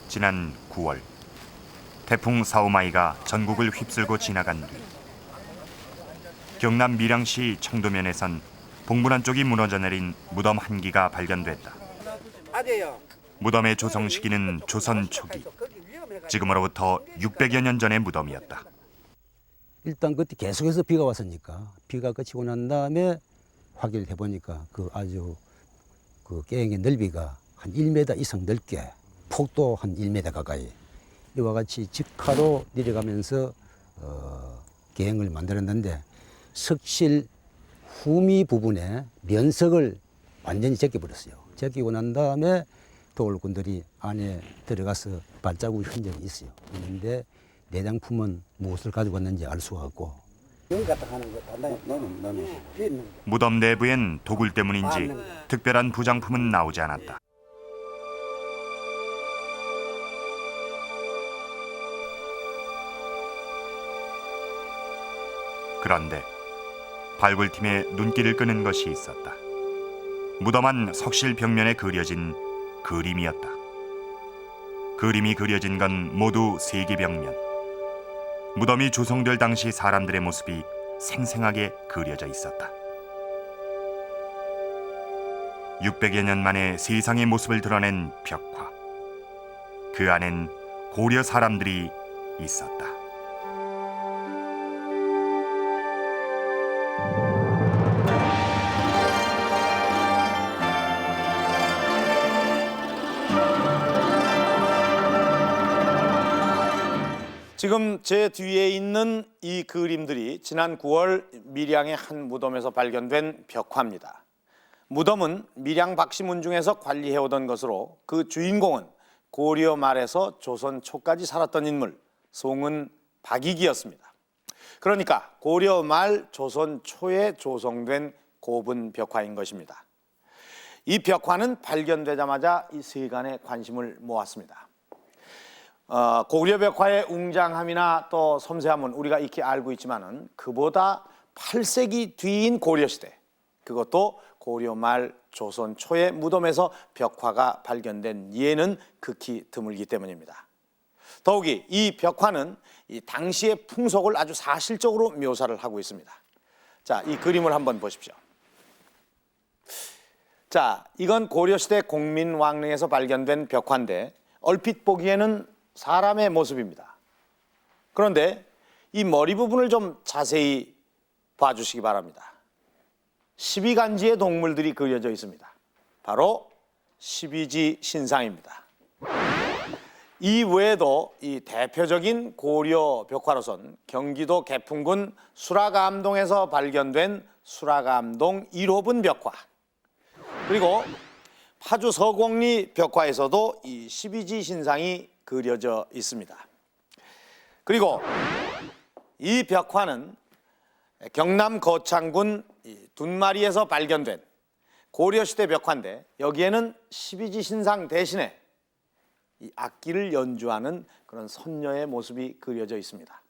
지난 9월 태풍 사오마이가 전국을 휩쓸고 지나간 뒤 경남 밀양시 청도면에선 봉분안 쪽이 무너져 내린 무덤 한 기가 발견됐다. 무덤의 조성 시기는 조선 초기, 지금으로부터 600여 년 전의 무덤이었다. 일단 그때 계속해서 비가 왔으니까 비가 그치고 난 다음에 확인을 해보니까 그 아주 그 계행의 넓이가 한 1m 이상 넓게, 폭도 한 1m 가까이 이와 같이 직화로 내려가면서 계행을 만들었는데 석실 후미 부분에 면석을 완전히 제껴버렸어요. 제끼고 난 다음에 도굴꾼들이 안에 들어가서 발자국 흔적이 있어요. 있는데 내장품은 무엇을 가지고 왔는지 알 수가 없고. 무덤 내부엔 도굴 때문인지 특별한 부장품은 나오지 않았다. 그런데 발굴팀의 눈길을 끄는 것이 있었다. 무덤 안 석실 벽면에 그려진 그림이었다. 그림이 그려진 건 모두 세개 벽면. 무덤이 조성될 당시 사람들의 모습이 생생하게 그려져 있었다. 600여 년 만에 세상의 모습을 드러낸 벽화. 그 안엔 고려 사람들이 있었다. 지금 제 뒤에 있는 이 그림들이 지난 9월 밀양의 한 무덤에서 발견된 벽화입니다. 무덤은 밀양 박씨문중에서 관리해오던 것으로 그 주인공은 고려 말에서 조선 초까지 살았던 인물 송은 박익이었습니다. 그러니까 고려 말 조선 초에 조성된 고분 벽화인 것입니다. 이 벽화는 발견되자마자 이 세간의 관심을 모았습니다. 고려 벽화의 웅장함이나 또 섬세함은 우리가 익히 알고 있지만은 그보다 8세기 뒤인 고려시대, 그것도 고려 말 조선 초의 무덤에서 벽화가 발견된 예는 극히 드물기 때문입니다. 더욱이 이 벽화는 이 당시의 풍속을 아주 사실적으로 묘사를 하고 있습니다. 자, 이 그림을 한번 보십시오. 자, 이건 고려시대 공민왕릉에서 발견된 벽화인데 얼핏 보기에는 사람의 모습입니다. 그런데 이 머리 부분을 좀 자세히 봐주시기 바랍니다. 12간지의 동물들이 그려져 있습니다. 바로 12지 신상입니다. 이 외에도 이 대표적인 고려 벽화로선 경기도 개풍군 수라감동에서 발견된 수라감동 1호분 벽화, 그리고 파주 서곡리 벽화에서도 이 12지 신상이 그려져 있습니다. 그리고 이 벽화는 경남 거창군 둔마리에서 발견된 고려시대 벽화인데 여기에는 12지 신상 대신에 이 악기를 연주하는 그런 선녀의 모습이 그려져 있습니다.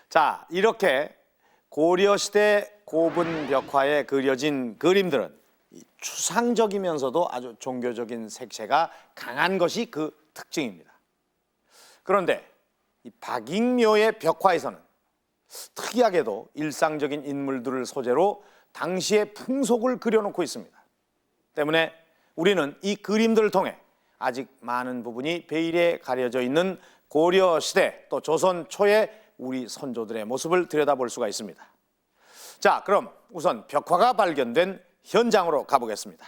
자, 이렇게 고려시대 고분 벽화에 그려진 그림들은 추상적이면서도 아주 종교적인 색채가 강한 것이 그 특징입니다. 그런데 이 박익묘의 벽화에서는 특이하게도 일상적인 인물들을 소재로 당시의 풍속을 그려놓고 있습니다. 때문에 우리는 이 그림들을 통해 아직 많은 부분이 베일에 가려져 있는 고려시대 또 조선 초의 우리 선조들의 모습을 들여다볼 수가 있습니다. 자, 그럼 우선 벽화가 발견된 현장으로 가보겠습니다.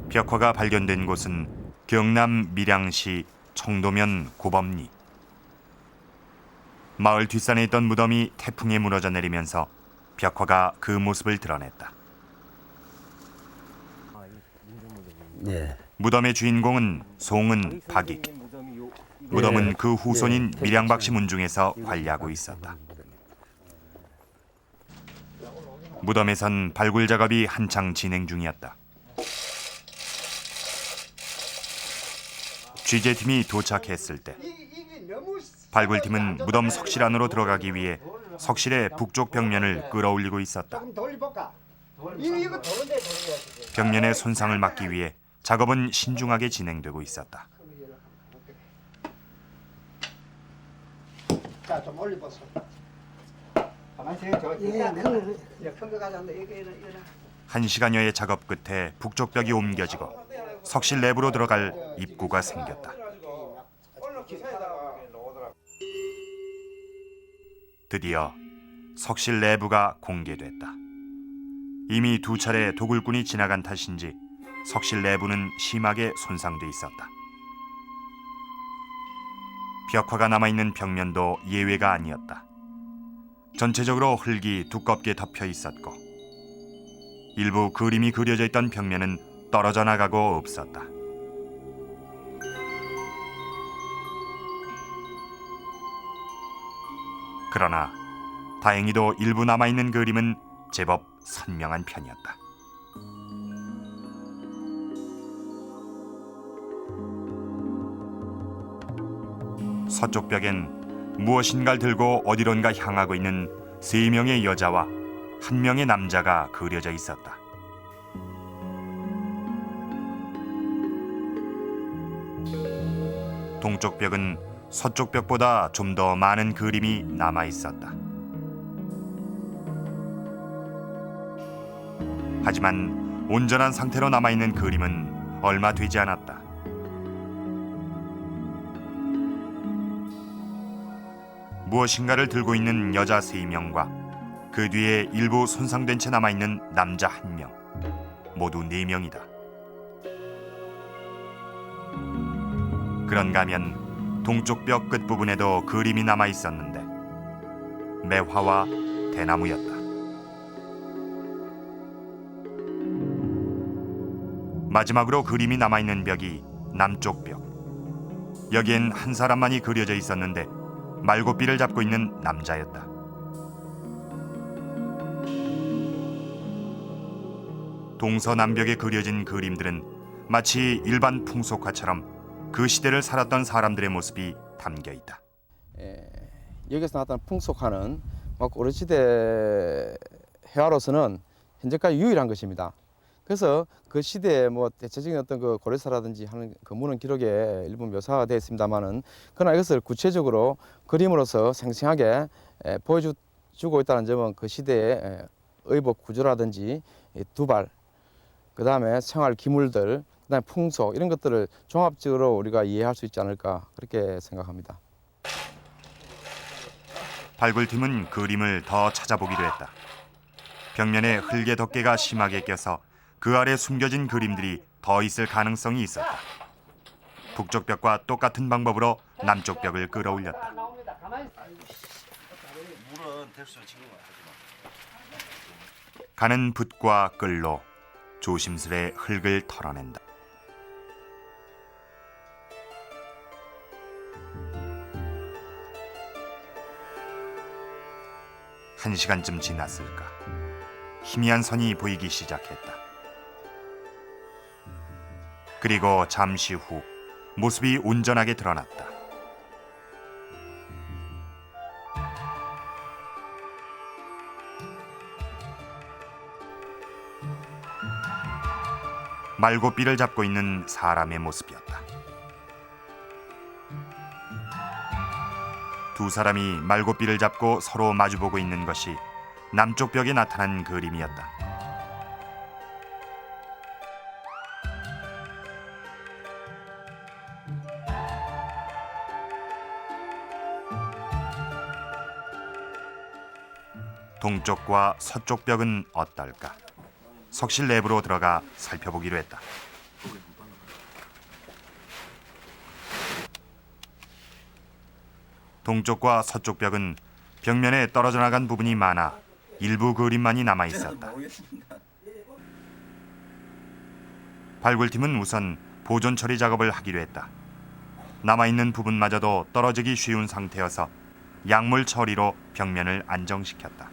벽화가 발견된 곳은 경남 밀양시 청도면 고범리. 마을 뒷산에 있던 무덤이 태풍에 무너져 내리면서 벽화가 그 모습을 드러냈다. 네. 무덤의 주인공은 송은 박익. 무덤은 그 후손인 밀양박씨 문중에서 관리하고 있었다. 무덤에선 발굴 작업이 한창 진행 중이었다. 취재팀이 도착했을 때 발굴팀은 무덤 석실 안으로 들어가기 위해 석실의 북쪽 벽면을 끌어올리고 있었다. 벽면의 손상을 막기 위해 작업은 신중하게 진행되고 있었다. 자, 좀 올려보세요. 가만히 있어요. 큰거 가져왔는데 이거 1시간여의 작업 끝에 북쪽 벽이 옮겨지고 석실 내부로 들어갈 입구가 생겼다. 드디어 석실 내부가 공개됐다. 이미 2차례 도굴꾼이 지나간 탓인지 석실 내부는 심하게 손상돼 있었다. 벽화가 남아있는 벽면도 예외가 아니었다. 전체적으로 흙이 두껍게 덮여 있었고 일부 그림이 그려져 있던 벽면은 떨어져 나가고 없었다. 그러나 다행히도 일부 남아있는 그림은 제법 선명한 편이었다. 서쪽 벽엔 무엇인가를 들고 어디론가 향하고 있는 3명의 여자와 1명의 남자가 그려져 있었다. 동쪽 벽은 서쪽 벽보다 좀 더 많은 그림이 남아 있었다. 하지만 온전한 상태로 남아있는 그림은 얼마 되지 않았다. 무엇인가를 들고 있는 여자 3명과 그 뒤에 일부 손상된 채 남아있는 남자 1명, 모두 4명이다. 그런가 하면 동쪽 벽 끝부분에도 그림이 남아있었는데 매화와 대나무였다. 마지막으로 그림이 남아있는 벽이 남쪽 벽. 여기엔 한 사람만이 그려져 있었는데 말고삐를 잡고 있는 남자였다. 동서남벽에 그려진 그림들은 마치 일반 풍속화처럼 그 시대를 살았던 사람들의 모습이 담겨 있다. 여기서 나타난 풍속화는 고려시대 회화로서는 현재까지 유일한 것입니다. 그래서 그 시대의 대체적인 어떤 그 고려사라든지 하는 그 문헌 기록에 일부 묘사가 되어 있습니다만은 그러나 이것을 구체적으로 그림으로서 생생하게 보여주고 있다는 점은 그 시대의 의복 구조라든지 두발, 그 다음에 생활 기물들, 그 다음에 풍속 이런 것들을 종합적으로 우리가 이해할 수 있지 않을까 그렇게 생각합니다. 발굴팀은 그림을 더 찾아보기도 했다. 벽면에 흙의 덮개가 심하게 껴서 그 아래 숨겨진 그림들이 더 있을 가능성이 있었다. 북쪽 벽과 똑같은 방법으로 남쪽 벽을 끌어올렸다. 가는 붓과 끌로 조심스레 흙을 털어낸다. 한 시간쯤 지났을까. 희미한 선이 보이기 시작했다. 그리고 잠시 후 모습이 온전하게 드러났다. 말고삐를 잡고 있는 사람의 모습이었다. 두 사람이 말고삐를 잡고 서로 마주보고 있는 것이 남쪽 벽에 나타난 그림이었다. 동쪽과 서쪽 벽은 어떨까? 석실 내부로 들어가 살펴보기로 했다. 동쪽과 서쪽 벽은 벽면에 떨어져 나간 부분이 많아 일부 그림만이 남아 있었다. 발굴팀은 우선 보존 처리 작업을 하기로 했다. 남아있는 부분마저도 떨어지기 쉬운 상태여서 약물 처리로 벽면을 안정시켰다.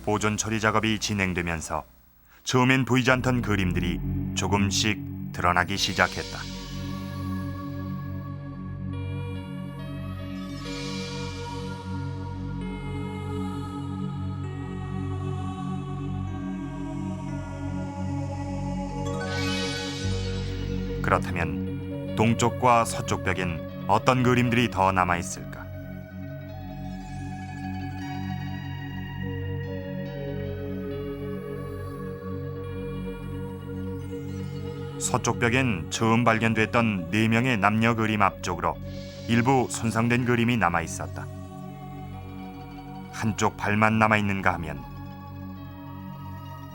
보존 처리 작업이 진행되면서 처음엔 보이지 않던 그림들이 조금씩 드러나기 시작했다. 그렇다면 동쪽과 서쪽 벽엔 어떤 그림들이 더 남아 있을까? 서쪽 벽엔 처음 발견됐던 4명의 남녀 그림 앞쪽으로 일부 손상된 그림이 남아 있었다. 한쪽 발만 남아 있는가 하면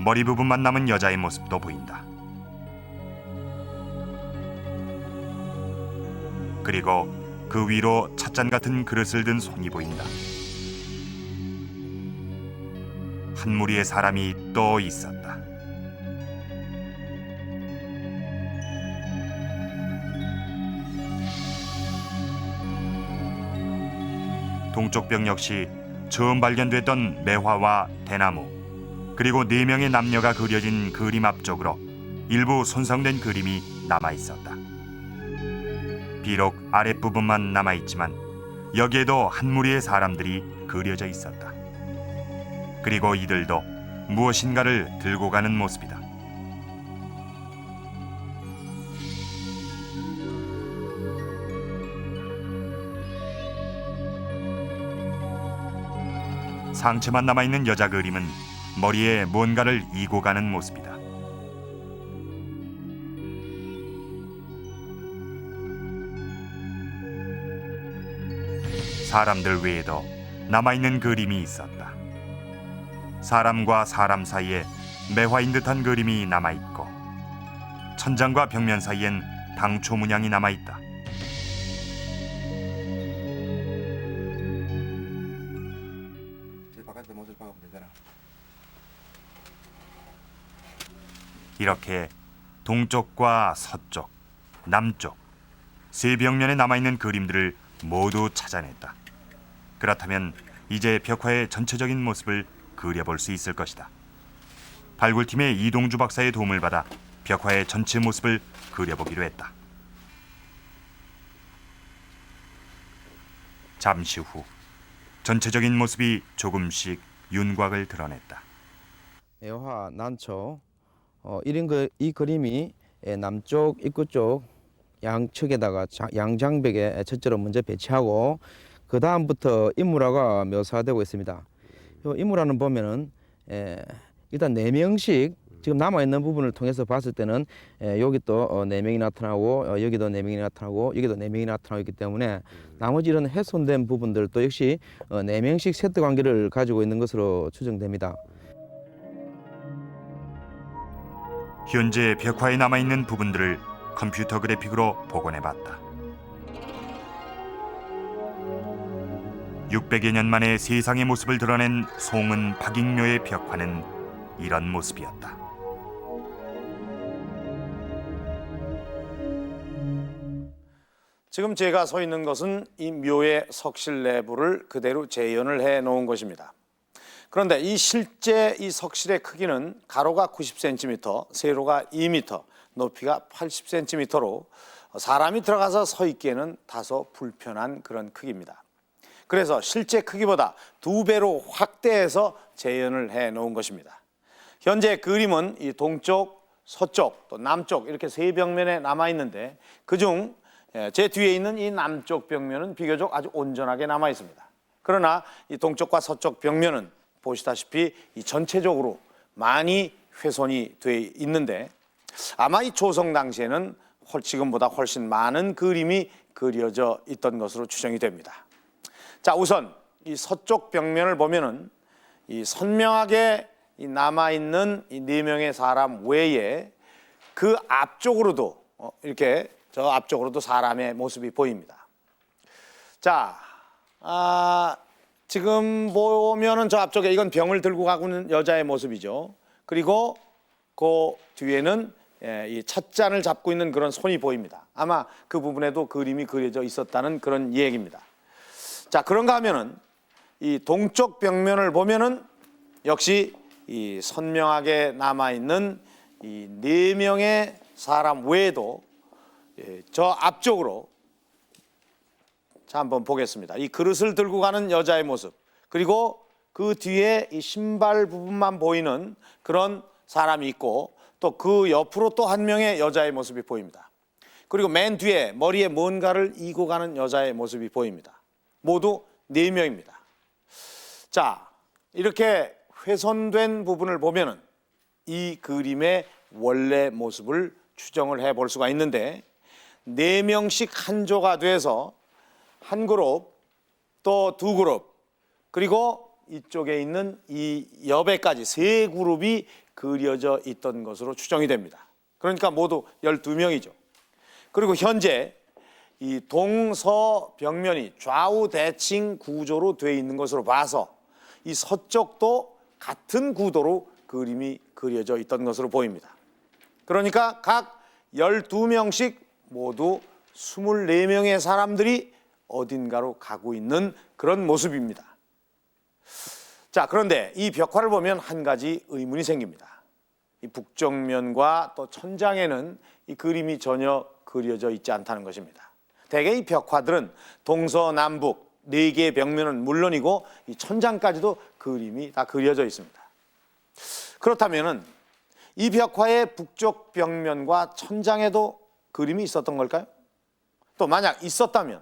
머리 부분만 남은 여자의 모습도 보인다. 그리고 그 위로 찻잔 같은 그릇을 든 손이 보인다. 한 무리의 사람이 또 있었다. 동쪽 벽 역시 처음 발견됐던 매화와 대나무, 그리고 4명의 남녀가 그려진 그림 앞쪽으로 일부 손상된 그림이 남아 있었다. 비록 아랫부분만 남아 있지만 여기에도 한 무리의 사람들이 그려져 있었다. 그리고 이들도 무엇인가를 들고 가는 모습이다. 상체만 남아있는 여자 그림은 머리에 뭔가를 이고 가는 모습이다. 사람들 외에도 남아있는 그림이 있었다. 사람과 사람 사이에 매화인 듯한 그림이 남아있고 천장과 벽면 사이엔 당초 문양이 남아있다. 이렇게 동쪽과 서쪽, 남쪽 세 벽면에 남아있는 그림들을 모두 찾아냈다. 그렇다면 이제 벽화의 전체적인 모습을 그려볼 수 있을 것이다. 발굴팀의 이동주 박사의 도움을 받아 벽화의 전체 모습을 그려보기로 했다. 잠시 후 전체적인 모습이 조금씩 윤곽을 드러냈다. 매화, 난초, 이 그림이 남쪽 입구 쪽 양측에다가 양장벽에 첫째로 먼저 배치하고 그 다음부터 인물화가 묘사되고 있습니다. 이 인물화는 보면은 일단 4명씩 지금 남아 있는 부분을 통해서 봤을 때는 여기 또 4명이 나타나고 여기도 4명이 나타나고 여기도 4명이 나타나고 있기 때문에 나머지 이런 훼손된 부분들도 역시 4명씩 세트 관계를 가지고 있는 것으로 추정됩니다. 현재 벽화에 남아있는 부분들을 컴퓨터 그래픽으로 복원해봤다. 600여 년 만에 세상의 모습을 드러낸 송은 박익묘의 벽화는 이런 모습이었다. 지금 제가 서 있는 것은 이 묘의 석실 내부를 그대로 재현을 해 놓은 것입니다. 그런데 이 실제 이 석실의 크기는 가로가 90cm, 세로가 2m, 높이가 80cm로 사람이 들어가서 서 있기에는 다소 불편한 그런 크기입니다. 그래서 실제 크기보다 2배로 확대해서 재현을 해 놓은 것입니다. 현재 그림은 이 동쪽, 서쪽, 또 남쪽 이렇게 세 벽면에 남아 있는데 그중 제 뒤에 있는 이 남쪽 벽면은 비교적 아주 온전하게 남아 있습니다. 그러나 이 동쪽과 서쪽 벽면은 보시다시피 이 전체적으로 많이 훼손이 돼 있는데 아마 이 조성 당시에는 지금보다 훨씬 많은 그림이 그려져 있던 것으로 추정이 됩니다. 자, 우선 이 서쪽 벽면을 보면은 이 선명하게 이 남아 있는 이 4명의 사람 외에 그 앞쪽으로도 이렇게 저 앞쪽으로도 사람의 모습이 보입니다. 자, 지금 보면은 저 앞쪽에 이건 병을 들고 가고 있는 여자의 모습이죠. 그리고 그 뒤에는 이 찻잔을 잡고 있는 그런 손이 보입니다. 아마 그 부분에도 그림이 그려져 있었다는 그런 얘기입니다. 자, 그런가 하면은 이 동쪽 벽면을 보면은 역시 이 선명하게 남아 있는 이 4명의 사람 외에도 저 앞쪽으로 자 한번 보겠습니다. 이 그릇을 들고 가는 여자의 모습, 그리고 그 뒤에 이 신발 부분만 보이는 그런 사람이 있고, 또 그 옆으로 또 한 명의 여자의 모습이 보입니다. 그리고 맨 뒤에 머리에 뭔가를 이고 가는 여자의 모습이 보입니다. 모두 4명입니다. 자, 이렇게 훼손된 부분을 보면은 이 그림의 원래 모습을 추정을 해볼 수가 있는데, 4명씩 한 조가 돼서 한 그룹, 또 2그룹, 그리고 이쪽에 있는 이 옆에까지 3그룹이 그려져 있던 것으로 추정이 됩니다. 그러니까 모두 12명이죠. 그리고 현재 이 동서벽면이 좌우 대칭 구조로 되어 있는 것으로 봐서 이 서쪽도 같은 구도로 그림이 그려져 있던 것으로 보입니다. 그러니까 각 12명씩 모두 24명의 사람들이 어딘가로 가고 있는 그런 모습입니다. 자, 그런데 이 벽화를 보면 한 가지 의문이 생깁니다. 이 북쪽면과 또 천장에는 이 그림이 전혀 그려져 있지 않다는 것입니다. 대개 이 벽화들은 동서남북 4개의 벽면은 물론이고 이 천장까지도 그림이 다 그려져 있습니다. 그렇다면은 이 벽화의 북쪽 벽면과 천장에도 그림이 있었던 걸까요? 또 만약 있었다면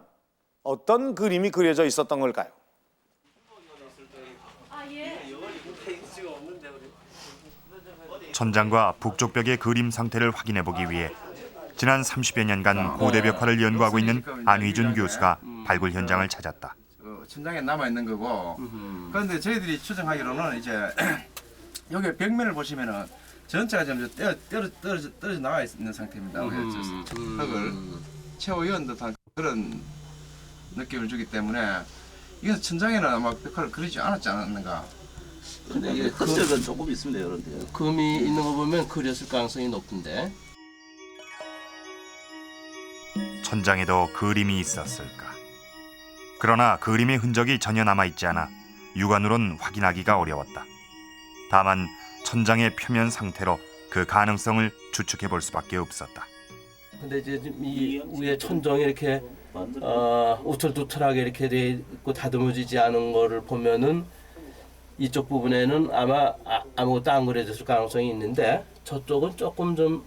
어떤 그림이 그려져 있었던 걸까요? 천장과 북쪽 벽의 그림 상태를 확인해 보기 위해 지난 30여 년간 고대 벽화를 연구하고 있는 안휘준 교수가 발굴 현장을 찾았다. 천장에 남아 있는 거고. 그런데 저희들이 추정하기로는 이제 여기 벽면을 보시면은 전체가 좀 떨어져 나와 있는 상태입니다. 흙을 채워연 듯한 그런 느낌을 주기 때문에 이게 천장에는 아마 벽화를 그리지 않았지 않았는가. 근데 이게 흔적은 조금 있습니다, 여러분들. 금이 있는 거 보면 그렸을 가능성이 높은데. 천장에도 그림이 있었을까? 그러나 그림의 흔적이 전혀 남아있지 않아 육안으론 확인하기가 어려웠다. 다만 천장의 표면 상태로 그 가능성을 추측해 볼 수밖에 없었다. 근데 이제 이 위에 천정이 이렇게 우툴투툴하게 이렇게 돼 있고 다듬어지지 않은 거를 보면은 이쪽 부분에는 아마 아무것도 안 그려졌을 가능성이 있는데, 저쪽은 조금 좀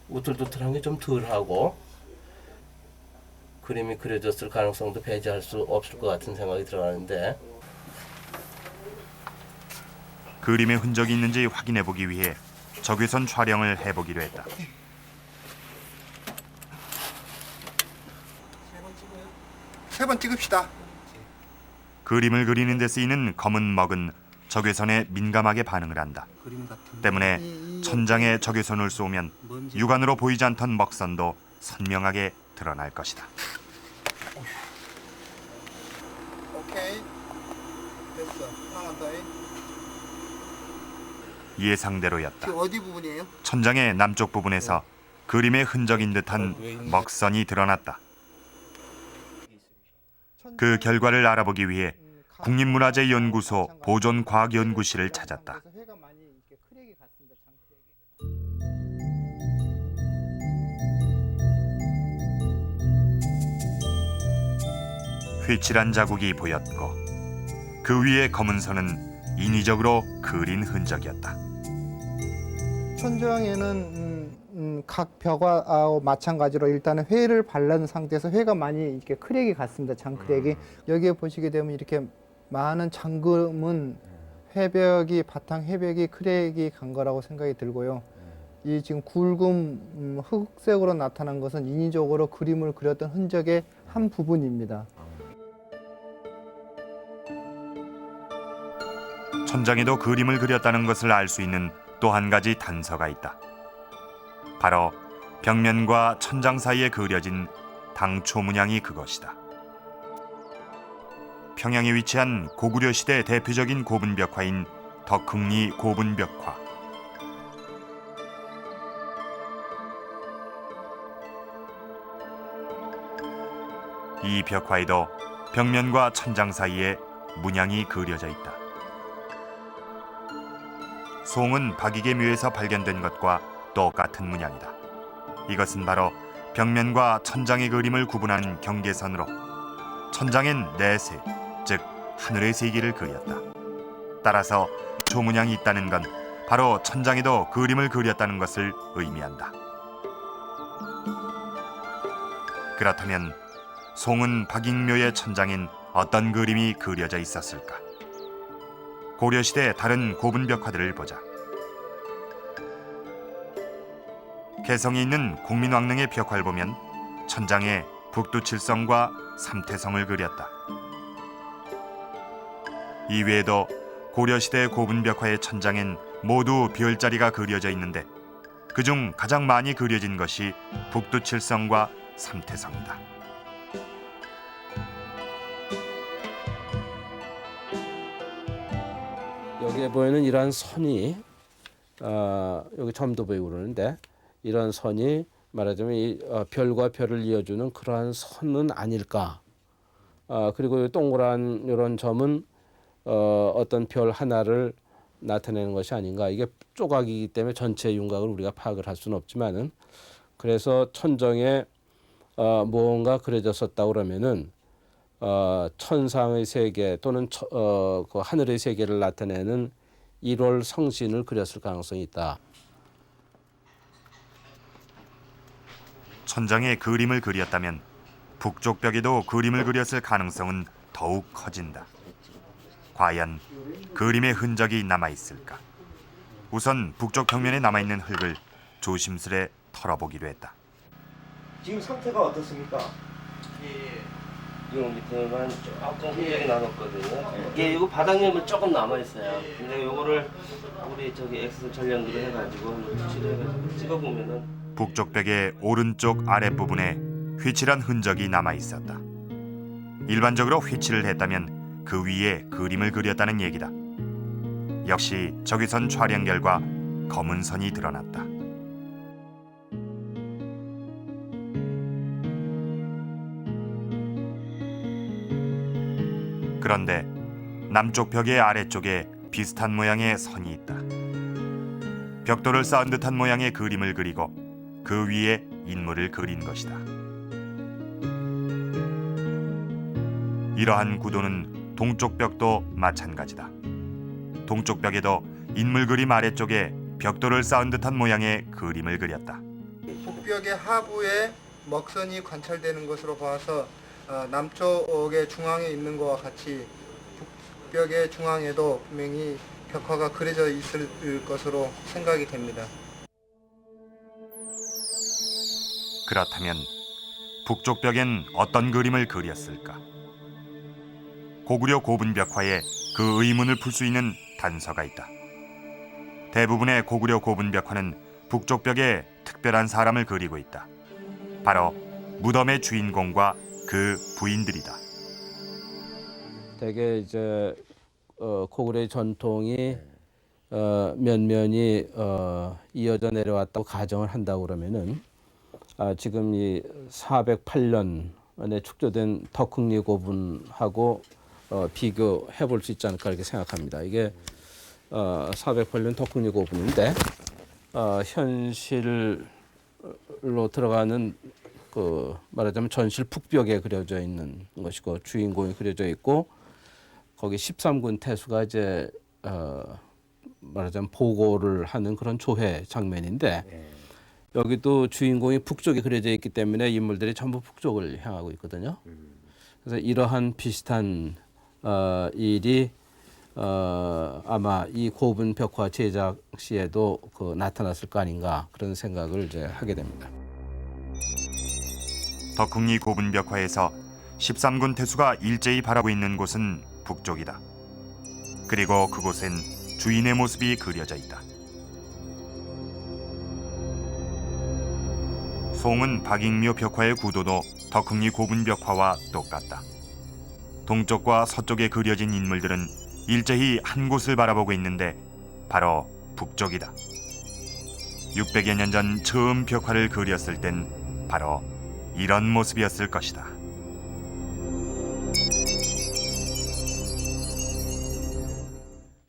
우툴투툴한 게 좀 덜하고 그림이 그려졌을 가능성도 배제할 수 없을 것 같은 생각이 들어가는데. 그림의 흔적이 있는지 확인해 보기 위해 적외선 촬영을 해보기로 했다. 세 번 찍읍시다. 그림을 그리는 데 쓰이는 검은 먹은 적외선에 민감하게 반응을 한다. 때문에 천장에 적외선을 쏘면 육안으로 보이지 않던 먹선도 선명하게 드러날 것이다. 오케이. 됐어. 하나만 더 해. 예상대로였다. 지금 어디 부분이에요? 천장의 남쪽 부분에서 그림의 흔적인 듯한 먹선이 드러났다. 그 결과를 알아보기 위해 국립문화재연구소 보존과학연구실을 찾았다. 휘칠한 자국이 보였고 그 위에 검은 선은 인위적으로 그린 흔적이었다. 천장에는 각 벽화와 마찬가지로 일단은 회를 바른 상태에서 회가 많이 이렇게 크랙이 갔습니다. 장크랙이. 여기에 보시게 되면 이렇게 많은 잠금은 회벽이 바탕 회벽이 크랙이 간 거라고 생각이 들고요. 이 지금 굵은 흑색으로 나타난 것은 인위적으로 그림을 그렸던 흔적의 한 부분입니다. 천장에도 그림을 그렸다는 것을 알 수 있는 또 한 가지 단서가 있다. 바로 벽면과 천장 사이에 그려진 당초 문양이 그것이다. 평양에 위치한 고구려 시대 대표적인 고분 벽화인 덕흥리 고분 벽화. 이 벽화에도 벽면과 천장 사이에 문양이 그려져 있다. 송은 박이계 묘에서 발견된 것과 똑같은 문양이다. 이것은 바로 벽면과 천장의 그림을 구분하는 경계선으로 천장엔 내세, 즉 하늘의 세계를 그렸다. 따라서 조문양이 있다는 건 바로 천장에도 그림을 그렸다는 것을 의미한다. 그렇다면 송은 박익묘의 천장엔 어떤 그림이 그려져 있었을까? 고려시대 다른 고분 벽화들을 보자. 개성이 있는 국민왕릉의 벽화를 보면 천장에 북두칠성과 삼태성을 그렸다. 이외에도 고려시대 고분 벽화의 천장엔 모두 별자리가 그려져 있는데 그중 가장 많이 그려진 것이 북두칠성과 삼태성이다. 여기에 보이는 이러한 선이 여기 점도 보이고 그러는데 이런 선이 말하자면 이 별과 별을 이어주는 그러한 선은 아닐까. 그리고 이 동그란 이런 점은 어떤 별 하나를 나타내는 것이 아닌가. 이게 조각이기 때문에 전체 윤곽을 우리가 파악을 할 수는 없지만은 그래서 천정에 무언가 그려졌었다 그러면은 천상의 세계 또는 그 하늘의 세계를 나타내는 1월 성신을 그렸을 가능성이 있다. 천장에 그림을 그렸다면 북쪽 벽에도 그림을 그렸을 가능성은 더욱 커진다. 과연 그림의 흔적이 남아있을까? 우선 북쪽 벽면에 남아있는 흙을 조심스레 털어보기로 했다. 지금 상태가 어떻습니까? 요 밑에만 조금 흔적이 남았거든요. 이게 이거 바닥면은 조금 남아 있어요. 근데 요거를 우리 저기 엑스 전량기로 해가지고 한번 칠해가지고 찍어보면은 북쪽 벽의 오른쪽 아랫부분에 휘칠한 흔적이 남아있었다. 일반적으로 휘칠을 했다면 그 위에 그림을 그렸다는 얘기다. 역시 적외선 촬영 결과 검은 선이 드러났다. 그런데 남쪽 벽의 아래쪽에 비슷한 모양의 선이 있다. 벽돌을 쌓은 듯한 모양의 그림을 그리고 그 위에 인물을 그린 것이다. 이러한 구도는 동쪽 벽도 마찬가지다. 동쪽 벽에도 인물 그림 아래쪽에 벽돌을 쌓은 듯한 모양의 그림을 그렸다. 북벽의 하부에 먹선이 관찰되는 것으로 봐서 남쪽의 중앙에 있는 것과 같이 북벽의 중앙에도 분명히 벽화가 그려져 있을 것으로 생각이 됩니다. 그렇다면 북쪽 벽엔 어떤 그림을 그렸을까? 고구려 고분 벽화에 그 의문을 풀 수 있는 단서가 있다. 대부분의 고구려 고분 벽화는 북쪽 벽에 특별한 사람을 그리고 있다. 바로 무덤의 주인공과 그 부인들이다. 대개 이제 고구려의 전통이 면면이 이어져 내려왔다고 가정을 한다고 그러면은 지금 이 408년에 축조된 덕흥리 고분하고 비교해 볼 수 있지 않을까 이렇게 생각합니다. 이게 408년 덕흥리 고분인데 현실로 들어가는 그 말하자면 전실 북벽에 그려져 있는 것이고 주인공이 그려져 있고 거기 13군 태수가 이제 말하자면 보고를 하는 그런 조회 장면인데 여기도 주인공이 북쪽에 그려져 있기 때문에 인물들이 전부 북쪽을 향하고 있거든요. 그래서 이러한 비슷한 일이 아마 이 고분 벽화 제작 시에도 나타났을 거 아닌가 그런 생각을 이제 하게 됩니다. 덕흥리 고분 벽화에서 13군 태수가 일제히 바라고 있는 곳은 북쪽이다. 그리고 그곳엔 주인의 모습이 그려져 있다. 송은 박익묘 벽화의 구도도 덕흥리 고분 벽화와 똑같다. 동쪽과 서쪽에 그려진 인물들은 일제히 한 곳을 바라보고 있는데 바로 북쪽이다. 600여 년 전 처음 벽화를 그렸을 땐 바로 이런 모습이었을 것이다.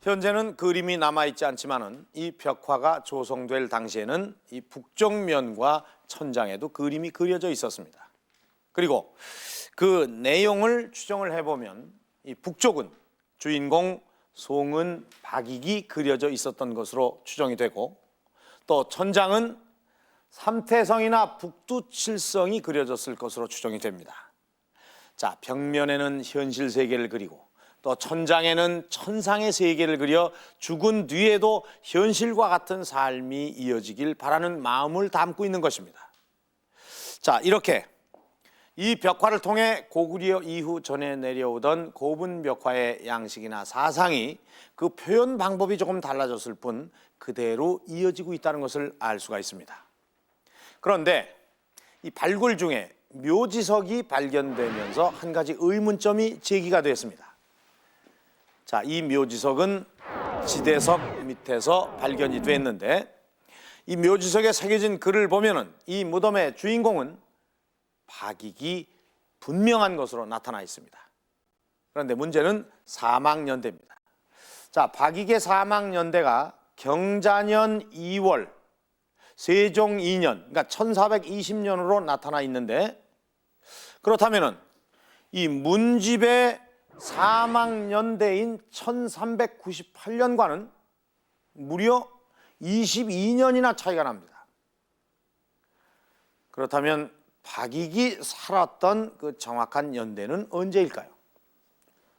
현재는 그림이 남아있지 않지만은 이 벽화가 조성될 당시에는 이 북쪽면과 천장에도 그림이 그려져 있었습니다. 그리고 그 내용을 추정을 해보면 이 북쪽은 주인공 송은 박익이 그려져 있었던 것으로 추정이 되고, 또 천장은 삼태성이나 북두칠성이 그려졌을 것으로 추정이 됩니다. 자, 벽면에는 현실 세계를 그리고 또 천장에는 천상의 세계를 그려 죽은 뒤에도 현실과 같은 삶이 이어지길 바라는 마음을 담고 있는 것입니다. 자, 이렇게 이 벽화를 통해 고구려 이후 전해 내려오던 고분 벽화의 양식이나 사상이 그 표현 방법이 조금 달라졌을 뿐 그대로 이어지고 있다는 것을 알 수가 있습니다. 그런데 이 발굴 중에 묘지석이 발견되면서 한 가지 의문점이 제기가 되었습니다. 자, 이 묘지석은 지대석 밑에서 발견이 됐는데, 이 묘지석에 새겨진 글을 보면은 이 무덤의 주인공은 박익이 분명한 것으로 나타나 있습니다. 그런데 문제는 사망연대입니다. 자, 박익의 사망연대가 경자년 2월 세종 2년, 그러니까 1420년으로 나타나 있는데, 그렇다면은 이 문집의 사망연대인 1398년과는 무려 22년이나 차이가 납니다. 그렇다면 박익이 살았던 그 정확한 연대는 언제일까요?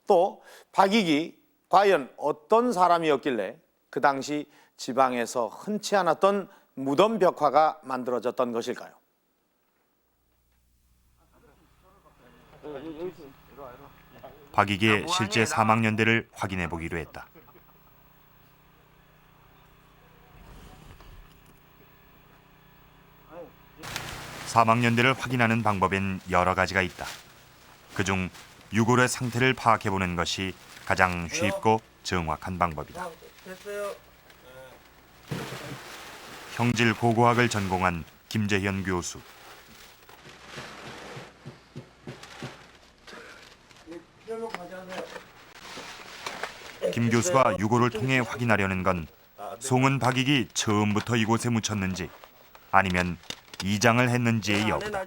또 박익이 과연 어떤 사람이었길래 그 당시 지방에서 흔치 않았던 무덤 벽화가 만들어졌던 것일까요? 박익의 실제 사망 연대를 확인해 보기로 했다. 사망 연대를 확인하는 방법엔 여러 가지가 있다. 그중 유골의 상태를 파악해 보는 것이 가장 쉽고 정확한 방법이다. 형질 고고학을 전공한 김재현 교수. 김 교수가 유골을 통해 확인하려는 건 송은 박익이 처음부터 이곳에 묻혔는지 아니면 이장을 했는지의 여부다.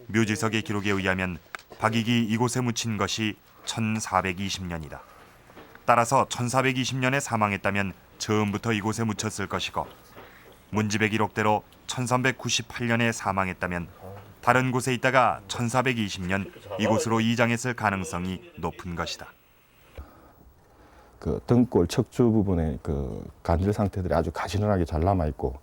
묘지석의 기록에 의하면 박익이 이곳에 묻힌 것이 1420년이다. 따라서 1420년에 사망했다면 처음부터 이곳에 묻혔을 것이고, 문집의 기록대로 1398년에 사망했다면 다른 곳에 있다가 1420년 이곳으로 이장했을 가능성이 높은 것이다. 그 등골 척추 부분에 그 관절 상태들이 아주 가시런하게 잘 남아 있고,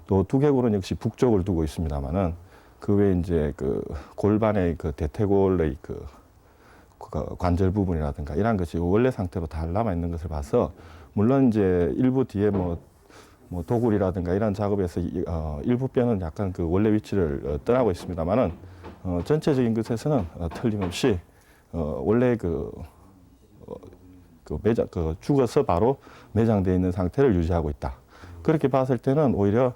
또 두개골은 역시 북쪽을 두고 있습니다만은 그 외에 이제 그 골반의 그 대퇴골의 그 관절 부분이라든가 이런 것이 원래 상태로 다 남아 있는 것을 봐서, 물론 이제 일부 뒤에 뭐 도굴이라든가 이런 작업에서 일부 뼈는 약간 그 원래 위치를 떠나고 있습니다만은 전체적인 것에서는 틀림없이 원래 죽어서 바로 매장되어 있는 상태를 유지하고 있다. 그렇게 봤을 때는 오히려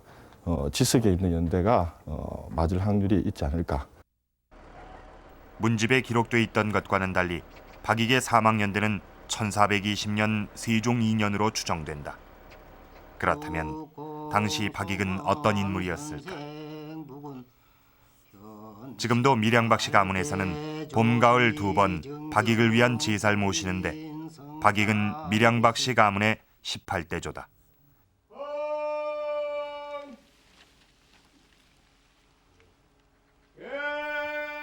지석에 있는 연대가 맞을 확률이 있지 않을까. 문집에 기록돼 있던 것과는 달리 박익의 사망 연대는 1420년 세종 2년으로 추정된다. 그렇다면 당시 박익은 어떤 인물이었을까? 지금도 밀양박씨 가문에서는 봄, 가을 두 번 박익을 위한 제사를 모시는데, 박익은 밀양박씨 가문의 18대조다.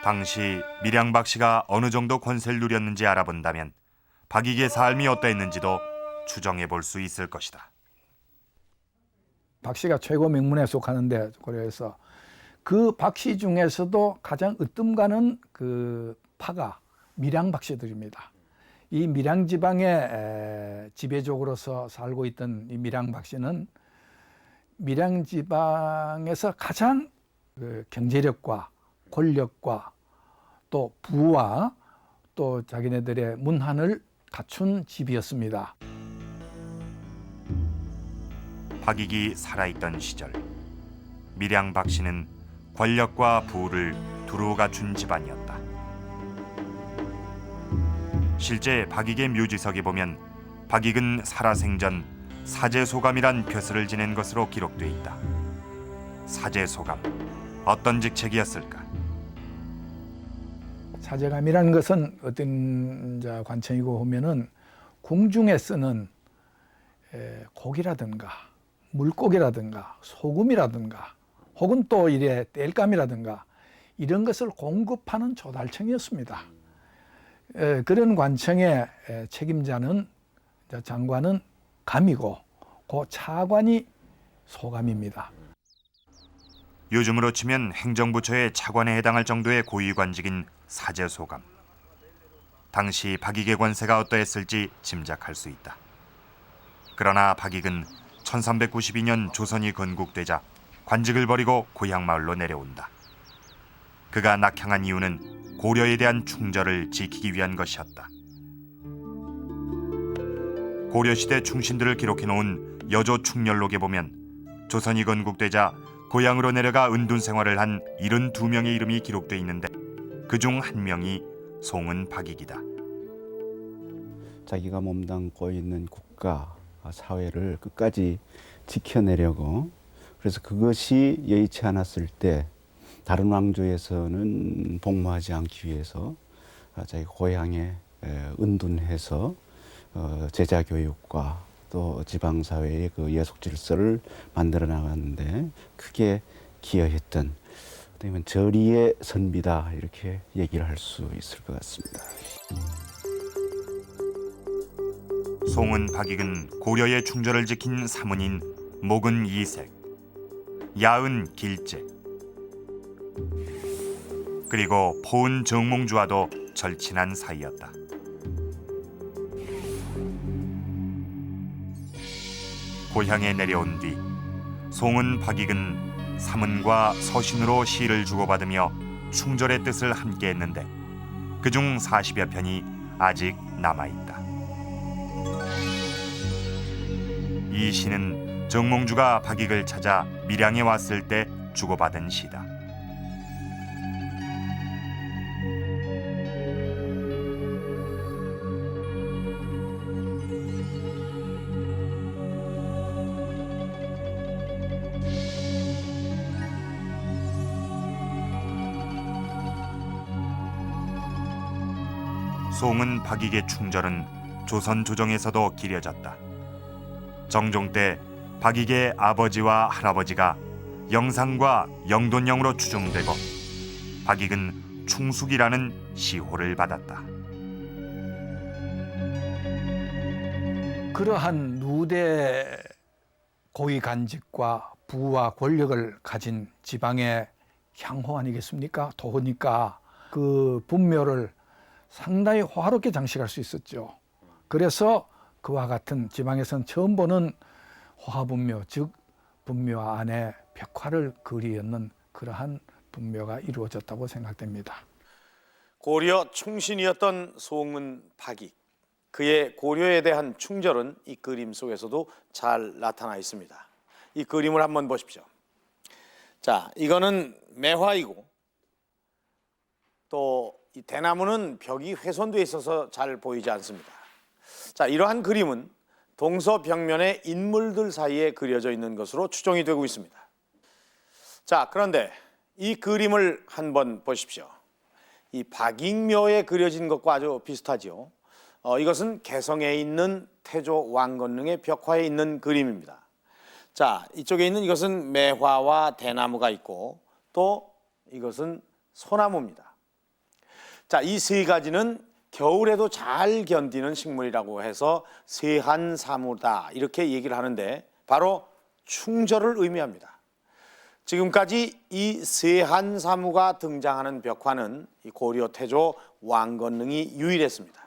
당시 밀양박씨가 어느 정도 권세를 누렸는지 알아본다면 박익의 삶이 어떠했는지도 추정해 볼 수 있을 것이다. 박씨가 최고 명문에 속하는데, 그래서 그 박씨 중에서도 가장 으뜸가는 그 파가 밀양 박씨들입니다. 이 밀양 지방에 지배적으로서 살고 있던 이 밀양 박씨는 밀양 지방에서 가장 그 경제력과 권력과 또 부와 또 자기네들의 문한을 갖춘 집이었습니다. 박익이 살아있던 시절, 밀양 박씨는 권력과 부를 두루 갖춘 집안이었다. 실제 박익의 묘지석에 보면 박익은 살아생전 사제소감이란 벼슬을 지낸 것으로 기록돼 있다. 사제소감, 어떤 직책이었을까? 사제감이라는 것은 어떤 관청이고 보면은 궁중에 쓰는 고기라든가 물고기라든가 소금이라든가 혹은 또 이래 땔감이라든가 이런 것을 공급하는 조달청이었습니다. 그런 관청의 책임자는 장관은 감이고 그 차관이 소감입니다. 요즘으로 치면 행정부처의 차관에 해당할 정도의 고위관직인 사제소감. 당시 박익의 권세가 어떠했을지 짐작할 수 있다. 그러나 박익은 1392년 조선이 건국되자 관직을 버리고 고향 마을로 내려온다. 그가 낙향한 이유는 고려에 대한 충절을 지키기 위한 것이었다. 고려시대 충신들을 기록해놓은 여조 충렬록에 보면 조선이 건국되자 고향으로 내려가 은둔 생활을 한 72명의 이름이 기록돼 있는데 그중 한 명이 송은 박익이다. 자기가 몸담고 있는 국가, 사회를 끝까지 지켜내려고, 그래서 그것이 여의치 않았을 때 다른 왕조에서는 복무하지 않기 위해서 자기 고향에 은둔해서 제자 교육과 또 지방사회의 그 예속 질서를 만들어 나가는데 크게 기여했던 어떻게 저리의 선비다, 이렇게 얘기를 할 수 있을 것 같습니다. 송은 박익은 고려의 충절을 지킨 사문인 목은 이색, 야은 길제, 그리고 포은 정몽주와도 절친한 사이였다. 고향에 내려온 뒤 송은 박익은 사문과 서신으로 시를 주고받으며 충절의 뜻을 함께 했는데 그중 40여 편이 아직 남아있다. 이 시는 정몽주가 박익을 찾아 밀양에 왔을 때 주고받은 시다. 송은 박익의 충절은 조선 조정에서도 기려졌다. 정종 때 박익의 아버지와 할아버지가 영상과 영돈영으로 추정되고 박익은 충숙이라는 시호를 받았다. 그러한 누대 고위 간직과 부와 권력을 가진 지방의 향호 아니겠습니까? 도니까 그 분묘를 상당히 호화롭게 장식할 수 있었죠. 그래서 그와 같은 지방에서는 처음 보는 호화분묘, 즉 분묘 안에 벽화를 그리는 그러한 분묘가 이루어졌다고 생각됩니다. 고려 충신이었던 송은 박익, 그의 고려에 대한 충절은 이 그림 속에서도 잘 나타나 있습니다. 이 그림을 한번 보십시오. 자, 이거는 매화이고 또 이 대나무는 벽이 훼손되어 있어서 잘 보이지 않습니다. 자, 이러한 그림은 동서벽면의 인물들 사이에 그려져 있는 것으로 추정이 되고 있습니다. 자, 그런데 이 그림을 한번 보십시오. 이 박익묘에 그려진 것과 아주 비슷하죠. 이것은 개성에 있는 태조 왕건릉의 벽화에 있는 그림입니다. 자, 이쪽에 있는 이것은 매화와 대나무가 있고 또 이것은 소나무입니다. 자, 이 세 가지는 겨울에도 잘 견디는 식물이라고 해서 세한사무다 이렇게 얘기를 하는데 바로 충절을 의미합니다. 지금까지 이 세한사무가 등장하는 벽화는 이 고려 태조 왕건릉이 유일했습니다.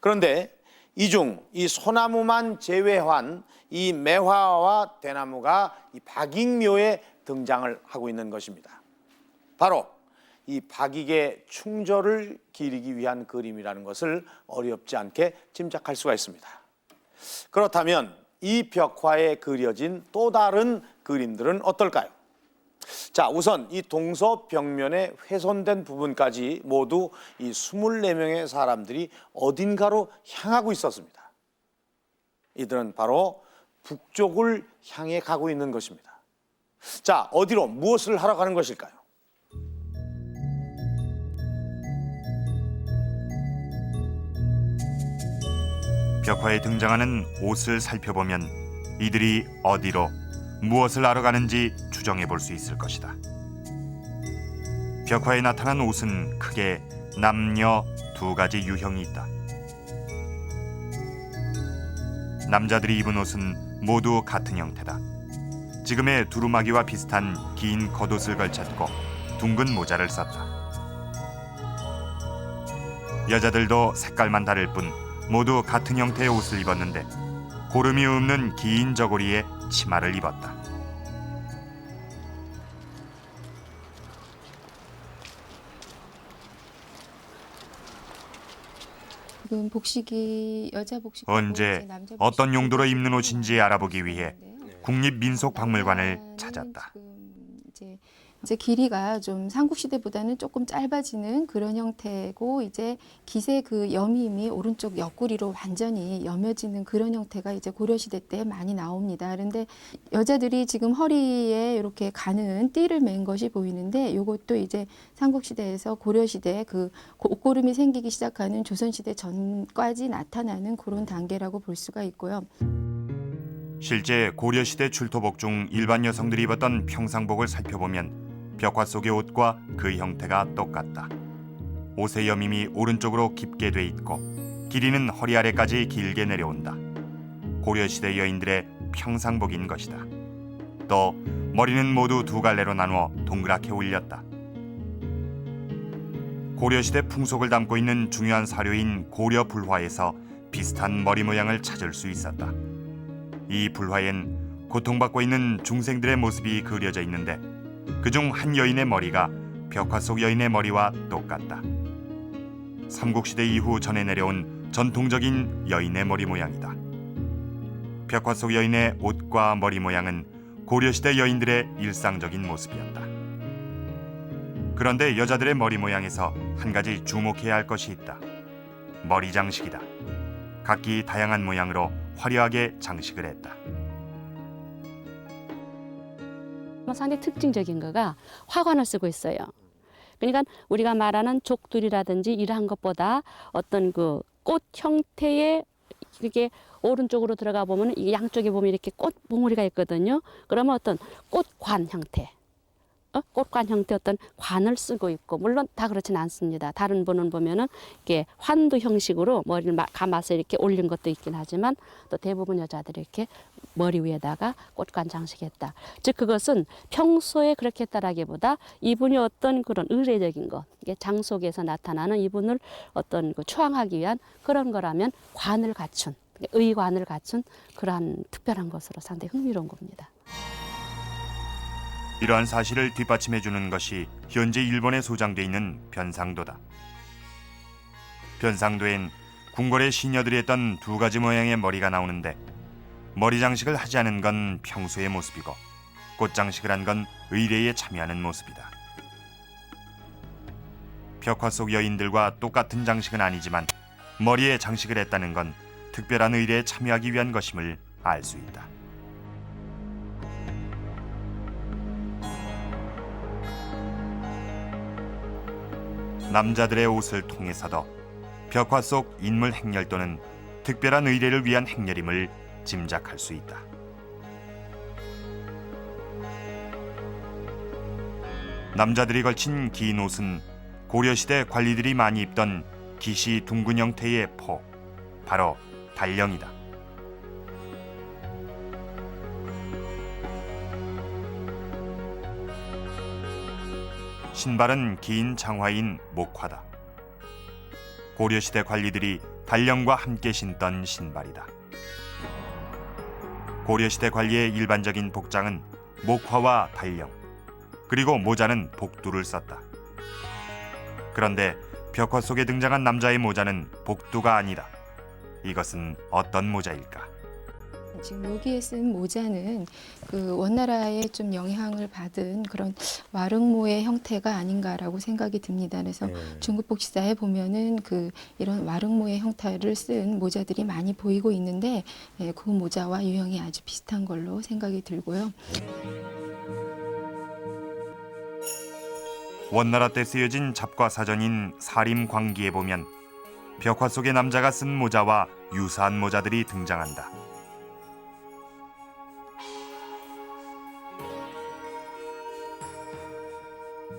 그런데 이 중 이 소나무만 제외한 이 매화와 대나무가 이 박익묘에 등장을 하고 있는 것입니다. 바로 이 박익의 충절을 기리기 위한 그림이라는 것을 어렵지 않게 짐작할 수가 있습니다. 그렇다면 이 벽화에 그려진 또 다른 그림들은 어떨까요? 자, 우선 이 동서 벽면에 훼손된 부분까지 모두 이 24명의 사람들이 어딘가로 향하고 있었습니다. 이들은 바로 북쪽을 향해 가고 있는 것입니다. 자, 어디로 무엇을 하러 가는 것일까요? 벽화에 등장하는 옷을 살펴보면 이들이 어디로 무엇을 하러 가는지 추정해 볼 수 있을 것이다. 벽화에 나타난 옷은 크게 남녀 두 가지 유형이 있다. 남자들이 입은 옷은 모두 같은 형태다. 지금의 두루마기와 비슷한 긴 겉옷을 걸쳤고 둥근 모자를 썼다. 여자들도 색깔만 다를 뿐 모두 같은 형태의 옷을 입었는데 고름이 없는 긴 저고리에 치마를 입었다. 지금 복식이 여자 복식 언제 어떤 용도로 입는 옷인지 알아보기 위해 국립민속박물관을 찾았다. 이제 길이가 좀 삼국시대보다는 조금 짧아지는 그런 형태고 이제 깃의 그 여밈이 오른쪽 옆구리로 완전히 여며지는 그런 형태가 이제 고려시대 때 많이 나옵니다. 그런데 여자들이 지금 허리에 이렇게 가는 띠를 맨 것이 보이는데 이것도 이제 삼국시대에서 고려시대 그 옷고름이 생기기 시작하는 조선시대 전까지 나타나는 그런 단계라고 볼 수가 있고요. 실제 고려시대 출토복 중 일반 여성들이 입었던 평상복을 살펴보면 벽화 속의 옷과 그 형태가 똑같다. 옷의 여밈이 오른쪽으로 깊게 돼 있고 길이는 허리 아래까지 길게 내려온다. 고려시대 여인들의 평상복인 것이다. 또 머리는 모두 두 갈래로 나누어 동그랗게 올렸다. 고려시대 풍속을 담고 있는 중요한 사료인 고려 불화에서 비슷한 머리 모양을 찾을 수 있었다. 이 불화엔 고통받고 있는 중생들의 모습이 그려져 있는데 그중 한 여인의 머리가 벽화 속 여인의 머리와 똑같다. 삼국시대 이후 전해 내려온 전통적인 여인의 머리 모양이다. 벽화 속 여인의 옷과 머리 모양은 고려시대 여인들의 일상적인 모습이었다. 그런데 여자들의 머리 모양에서 한 가지 주목해야 할 것이 있다. 머리 장식이다. 각기 다양한 모양으로 화려하게 장식을 했다. 상당히 특징적인 거가 화관을 쓰고 있어요. 그러니까 우리가 말하는 족두리라든지 이러한 것보다 어떤 그 꽃 형태의 이렇게 오른쪽으로 들어가 보면 이 양쪽에 보면 이렇게 꽃 봉우리가 있거든요. 그러면 어떤 꽃관 형태, 꽃관 형태 어떤 관을 쓰고 있고 물론 다 그렇지는 않습니다. 다른 분은 보면은 이렇게 환두 형식으로 머리를 감아서 이렇게 올린 것도 있긴 하지만 또 대부분 여자들이 이렇게 머리 위에다가 꽃관 장식했다. 즉 그것은 평소에 그렇게 했다라기보다 이분이 어떤 그런 의례적인 것, 이게 장 속에서 나타나는 이분을 어떤 그 추앙하기 위한 그런 거라면 관을 갖춘, 의관을 갖춘 그러한 특별한 것으로 상당히 흥미로운 겁니다. 이러한 사실을 뒷받침해주는 것이 현재 일본에 소장돼 있는 변상도다. 변상도엔 궁궐의 시녀들이 했던 두 가지 모양의 머리가 나오는데 머리 장식을 하지 않은 건 평소의 모습이고 꽃 장식을 한 건 의례에 참여하는 모습이다. 벽화 속 여인들과 똑같은 장식은 아니지만 머리에 장식을 했다는 건 특별한 의례에 참여하기 위한 것임을 알 수 있다. 남자들의 옷을 통해서도 벽화 속 인물 행렬 또는 특별한 의례를 위한 행렬임을 짐작할 수 있다. 남자들이 걸친 긴 옷은 고려시대 관리들이 많이 입던 깃이 둥근 형태의 포, 바로 달령이다. 신발은 긴 장화인 목화다. 고려시대 관리들이 달령과 함께 신던 신발이다. 고려시대 관리의 일반적인 복장은 목화와 달령, 그리고 모자는 복두를 썼다. 그런데 벽화 속에 등장한 남자의 모자는 복두가 아니다. 이것은 어떤 모자일까? 지금 여기에 쓴 모자는 그 원나라에 좀 영향을 받은 그런 와릉모의 형태가 아닌가라고 생각이 듭니다. 그래서 중국 복시사에 보면은 그 이런 와릉모의 형태를 쓴 모자들이 많이 보이고 있는데 그 모자와 유형이 아주 비슷한 걸로 생각이 들고요. 원나라 때 쓰여진 잡과사전인 사림광기에 보면 벽화 속의 남자가 쓴 모자와 유사한 모자들이 등장한다.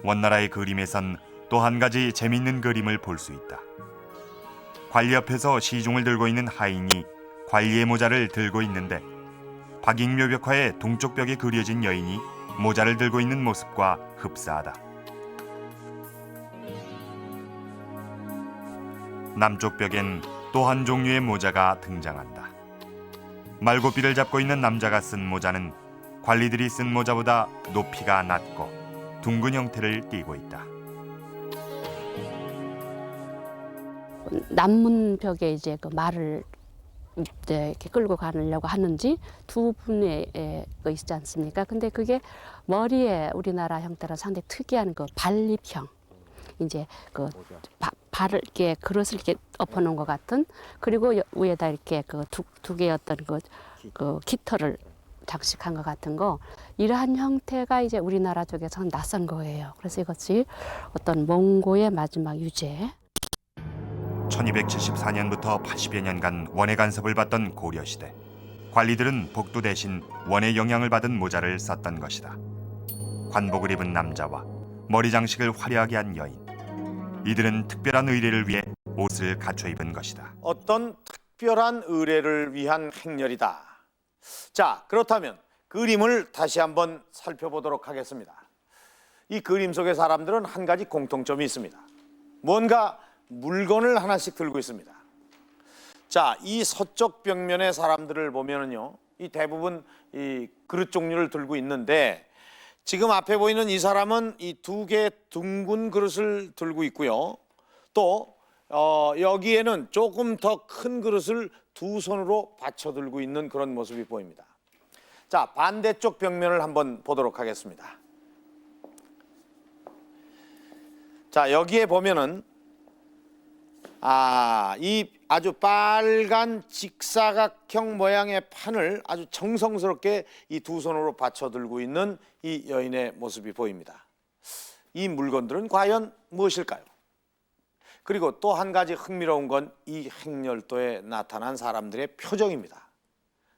원나라의 그림에선 또 한 가지 재미있는 그림을 볼 수 있다. 관리 옆에서 시중을 들고 있는 하인이 관리의 모자를 들고 있는데 박익묘 벽화의 동쪽 벽에 그려진 여인이 모자를 들고 있는 모습과 흡사하다. 남쪽 벽엔 또 한 종류의 모자가 등장한다. 말고삐를 잡고 있는 남자가 쓴 모자는 관리들이 쓴 모자보다 높이가 낮고 둥근 형태를 띠고 있다. 남문벽에 이제 그 말을 이렇게 끌고 가려고 하는지 두 분의 거 있지 않습니까? 근데 그게 머리에 우리나라 형태로 상당히 특이한 그 발립형, 이제 그 발을 이렇게 그릇을 이렇게 엎어놓은 것 같은, 그리고 위에다 이렇게 그 두 개의 어떤 그 깃털을 장식한 것 같은 거, 이러한 형태가 이제 우리나라 쪽에서는 낯선 거예요. 그래서 이것이 어떤 몽고의 마지막 유죄. 1274년부터 80여 년간 원의 간섭을 받던 고려시대, 관리들은 복도 대신 원의 영향을 받은 모자를 썼던 것이다. 관복을 입은 남자와 머리 장식을 화려하게 한 여인, 이들은 특별한 의례를 위해 옷을 갖춰 입은 것이다. 어떤 특별한 의례를 위한 행렬이다. 자, 그렇다면 그림을 다시 한번 살펴보도록 하겠습니다. 이 그림 속의 사람들은 한 가지 공통점이 있습니다. 뭔가 물건을 하나씩 들고 있습니다. 자, 이 서쪽 벽면의 사람들을 보면은요, 이 대부분 이 그릇 종류를 들고 있는데, 지금 앞에 보이는 이 사람은 이 두 개의 둥근 그릇을 들고 있고요. 또 여기에는 조금 더 큰 그릇을 두 손으로 받쳐 들고 있는 그런 모습이 보입니다. 자, 반대쪽 벽면을 한번 보도록 하겠습니다. 자, 여기에 보면은 이 아주 빨간 직사각형 모양의 판을 아주 정성스럽게 이 두 손으로 받쳐 들고 있는 이 여인의 모습이 보입니다. 이 물건들은 과연 무엇일까요? 그리고 또 한 가지 흥미로운 건 이 행렬도에 나타난 사람들의 표정입니다.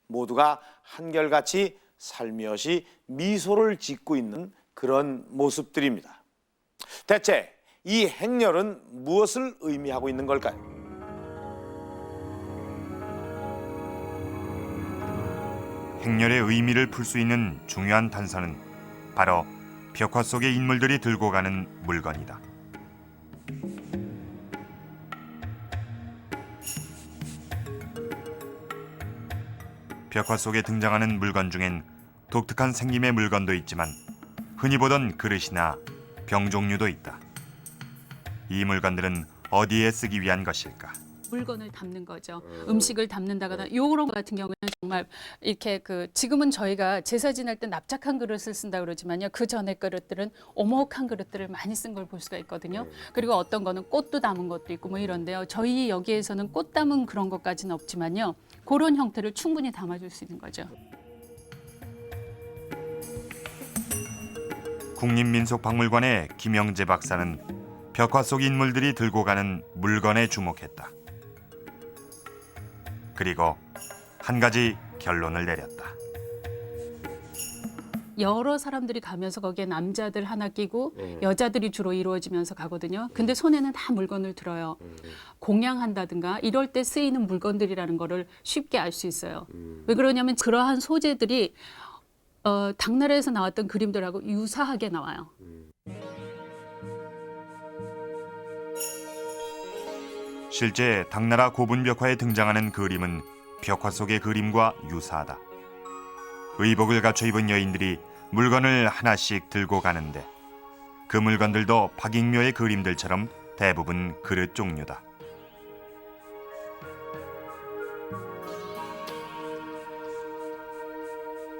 모두가 한결같이 살며시 미소를 짓고 있는 그런 모습들입니다. 대체 이 행렬은 무엇을 의미하고 있는 걸까요? 행렬의 의미를 풀 수 있는 중요한 단서는 바로 벽화 속의 인물들이 들고 가는 물건이다. 벽화 속에 등장하는 물건 중엔 독특한 생김의 물건도 있지만 흔히 보던 그릇이나 병 종류도 있다. 이 물건들은 어디에 쓰기 위한 것일까? 물건을 담는 거죠. 음식을 담는다거나 요런 거 같은 경우는 정말 이렇게 지금은 저희가 제사 지낼 때 납작한 그릇을 쓴다 그러지만요. 그 전에 그릇들은 오목한 그릇들을 많이 쓴 걸 볼 수가 있거든요. 그리고 어떤 거는 꽃도 담은 것도 있고 뭐 이런데요. 저희 여기에서는 꽃 담은 그런 것까지는 없지만요. 그런 형태를 충분히 담아줄 수 있는 거죠. 국립민속박물관의 김영재 박사는 벽화 속 인물들이 들고 가는 물건에 주목했다. 그리고 한 가지 결론을 내렸다. 여러 사람들이 가면서 거기에 남자들 하나 끼고 여자들이 주로 이루어지면서 가거든요. 근데 손에는 다 물건을 들어요. 공양한다든가 이럴 때 쓰이는 물건들이라는 거를 쉽게 알 수 있어요. 왜 그러냐면 그러한 소재들이 당나라에서 나왔던 그림들하고 유사하게 나와요. 실제 당나라 고분 벽화에 등장하는 그림은 벽화 속의 그림과 유사하다. 의복을 갖춰 입은 여인들이 물건을 하나씩 들고 가는데 그 물건들도 박익묘의 그림들처럼 대부분 그릇 종류다.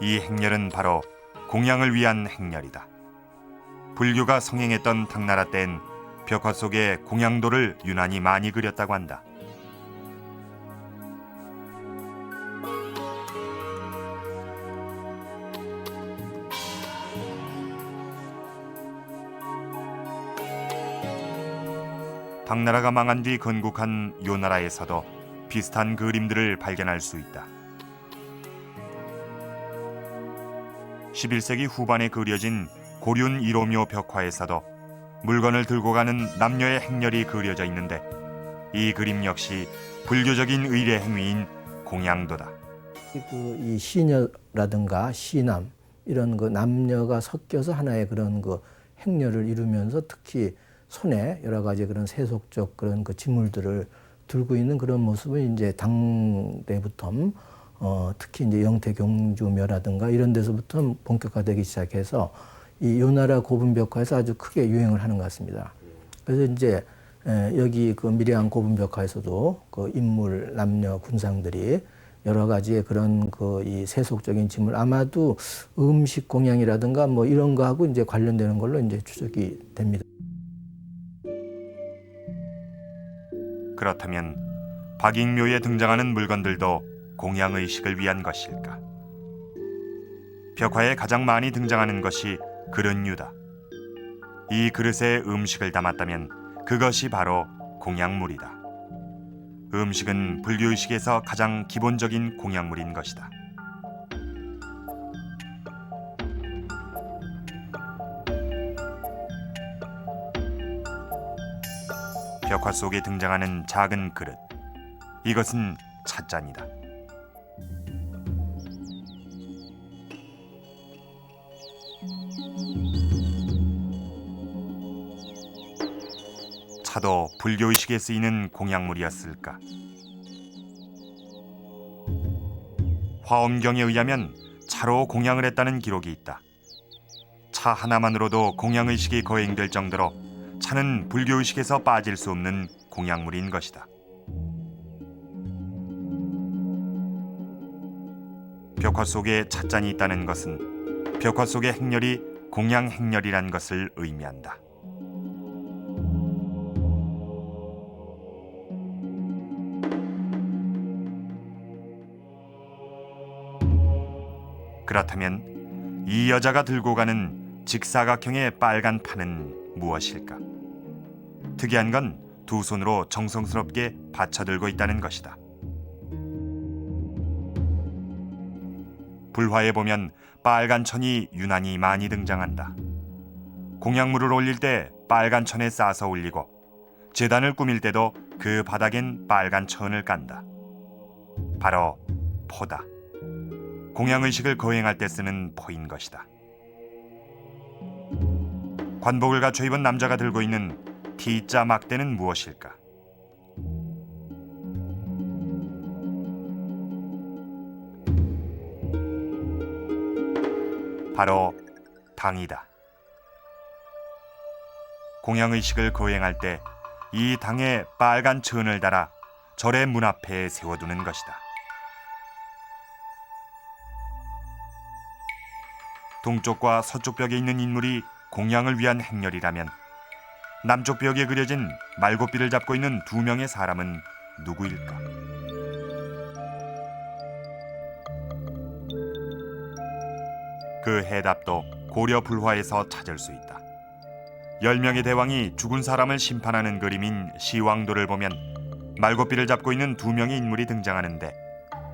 이 행렬은 바로 공양을 위한 행렬이다. 불교가 성행했던 당나라 땐 벽화 속에 공양도를 유난히 많이 그렸다고 한다. 당나라가 망한 뒤 건국한 요 나라에서도 비슷한 그림들을 발견할 수 있다. 11세기 후반에 그려진 고륜 이로묘 벽화에서도 물건을 들고 가는 남녀의 행렬이 그려져 있는데 이 그림 역시 불교적인 의례 행위인 공양도다. 이 시녀라든가 시남 이런 그 남녀가 섞여서 하나의 그런 그 행렬을 이루면서 특히 손에 여러 가지 그런 세속적 그런 그 지물들을 들고 있는 그런 모습은 이제 당대부터 특히 이제 영태 경주묘라든가 이런 데서부터 본격화되기 시작해서 이 요나라 고분벽화에서 아주 크게 유행을 하는 것 같습니다. 그래서 이제 여기 그 미량 고분벽화에서도 그 인물, 남녀, 군상들이 여러 가지의 그런 그 이 세속적인 지물 아마도 음식 공양이라든가 뭐 이런 거하고 이제 관련되는 걸로 이제 추측이 됩니다. 그렇다면 박익묘에 등장하는 물건들도 공양의식을 위한 것일까? 벽화에 가장 많이 등장하는 것이 그릇류다. 이 그릇에 음식을 담았다면 그것이 바로 공양물이다. 음식은 불교의식에서 가장 기본적인 공양물인 것이다. 벽화 속에 등장하는 작은 그릇, 이것은 찻잔이다. 차도 불교의식에 쓰이는 공양물이었을까? 화엄경에 의하면 차로 공양을 했다는 기록이 있다. 차 하나만으로도 공양의식이 거행될 정도로 차는 불교의식에서 빠질 수 없는 공양물인 것이다. 벽화 속에 찻잔이 있다는 것은 벽화 속의 행렬이 공양 행렬이란 것을 의미한다. 그렇다면 이 여자가 들고 가는 직사각형의 빨간 판은 무엇일까? 특이한 건 두 손으로 정성스럽게 받쳐들고 있다는 것이다. 불화에 보면 빨간 천이 유난히 많이 등장한다. 공양물을 올릴 때 빨간 천에 싸서 올리고 제단을 꾸밀 때도 그 바닥엔 빨간 천을 깐다. 바로 포다. 공양의식을 거행할 때 쓰는 포인 것이다. 관복을 갖춰 입은 남자가 들고 있는 T자 막대는 무엇일까? 바로 당이다. 공양의식을 거행할 때 이 당에 빨간 천을 달아 절의 문 앞에 세워두는 것이다. 동쪽과 서쪽 벽에 있는 인물이 공양을 위한 행렬이라면 남쪽 벽에 그려진 말고삐를 잡고 있는 두 명의 사람은 누구일까? 그 해답도 고려 불화에서 찾을 수 있다. 10명의 대왕이 죽은 사람을 심판하는 그림인 시왕도를 보면 말고삐를 잡고 있는 두 명의 인물이 등장하는데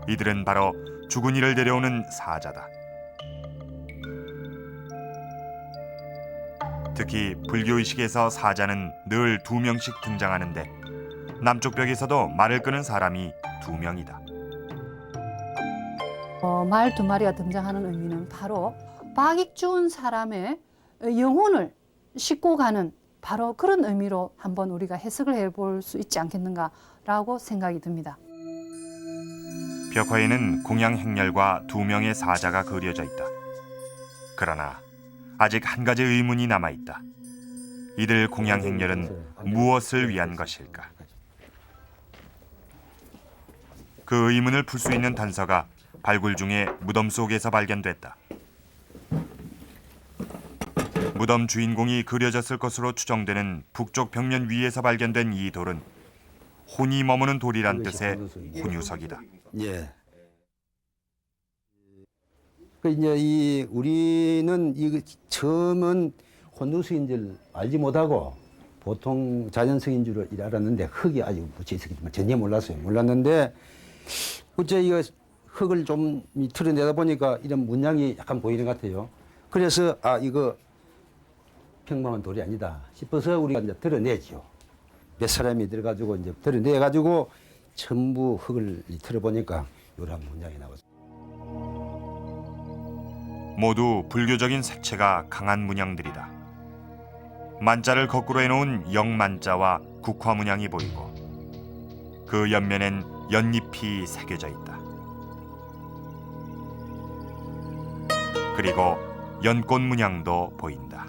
이들은 바로 죽은 이를 데려오는 사자다. 특히 불교의식에서 사자는 늘 2명씩 등장하는데 남쪽 벽에서도 말을 끄는 사람이 2명이다. 말 두 마리가 등장하는 의미는 바로 박익 죽은 사람의 영혼을 싣고 가는 바로 그런 의미로 한번 우리가 해석을 해볼 수 있지 않겠는가라고 생각이 듭니다. 벽화에는 공양 행렬과 2명의 사자가 그려져 있다. 그러나 아직 한 가지 의문이 남아있다. 이들 공양 행렬은 무엇을 위한 것일까? 그 의문을 풀 수 있는 단서가 발굴 중에 무덤 속에서 발견됐다. 무덤 주인공이 그려졌을 것으로 추정되는 북쪽 벽면 위에서 발견된 이 돌은 혼이 머무는 돌이란 뜻의 혼유석이다. 예. 그 이제 우리는 이 처음은 혼유석인 줄 알지 못하고 보통 자연석인 줄 알았는데 흙이 아주 묻혀 있었기 전혀 몰랐어요. 몰랐는데 어째 이거 흙을 좀 틀어내다 보니까 이런 문양이 약간 보이는 것 같아요. 그래서 이거 평범한 돌이 아니다 싶어서 우리가 이제 드러내죠. 몇 사람이 들어가지고 이제 드러내가지고 전부 흙을 틀어보니까 이런 문양이 나왔어요. 모두 불교적인 색채가 강한 문양들이다. 만자를 거꾸로 해놓은 영만자와 국화 문양이 보이고 그 옆면엔 연잎이 새겨져 있다. 그리고 연꽃 문양도 보인다.